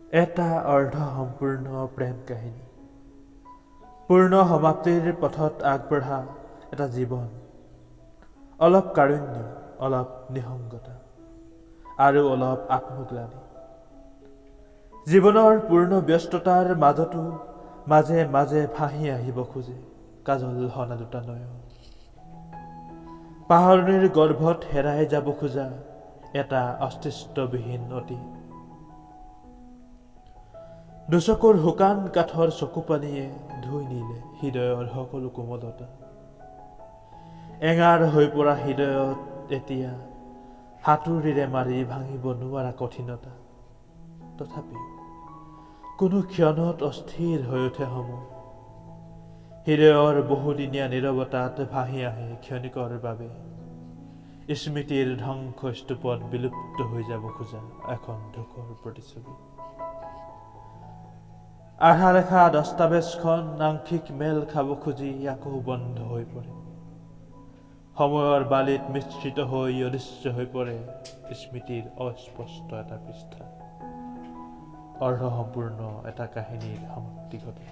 এটা অৰ্ধসম্পূৰ্ণ প্ৰেম কাহিনী, পূৰ্ণ সমাপ্তিৰ পথত আগবঢ়া এটা জীৱন, অলপ কাৰুণ্য, অলপ নিসংগতা আৰু অলপ আত্মগ্লানি। জীৱনৰ পূৰ্ণ ব্যস্ততাৰ মাজতো মাজে মাজে ভাহি আহিব খোজে কাজল হনা দুটা নয়ন। পাহৰণিৰ গৰ্ভত হেৰাই যাব খোজা এটা অস্তিত্ববিহীন অতীত। দুচকুৰ শুকান কাঠৰ চকু পানীয়ে ধুই নিলে হৃদয়ৰ সকলো কোমলতা। এঙাৰ হৈ পৰা হৃদয়ত এতিয়া হাতুৰিৰে মাৰি ভাঙিব নোৱাৰা কঠিনতা। তথাপিও কোনো ক্ষণত অস্থিৰ হৈ উঠে সময়। হৃদয়ৰ বহুদিনীয়া নীৰৱতাত ভাহি আহে ক্ষণিকৰ বাবে স্মৃতিৰ ধ্বংসস্তূপত বিলুপ্ত হৈ যাব খোজা এখন দুখৰ প্ৰতিচ্ছবি। আধা লেখা দস্তাবেজখন আংশিক মেল খাব খুজি আকৌ বন্ধ হৈ পৰে। সময়ৰ বালিত মিশ্ৰিত হৈ অদৃশ্য হৈ পৰে স্মৃতিৰ অস্পষ্ট এটা পৃষ্ঠা। অৰ্ধসম্পূৰ্ণ এটা কাহিনীৰ সমাপ্তি ঘটে।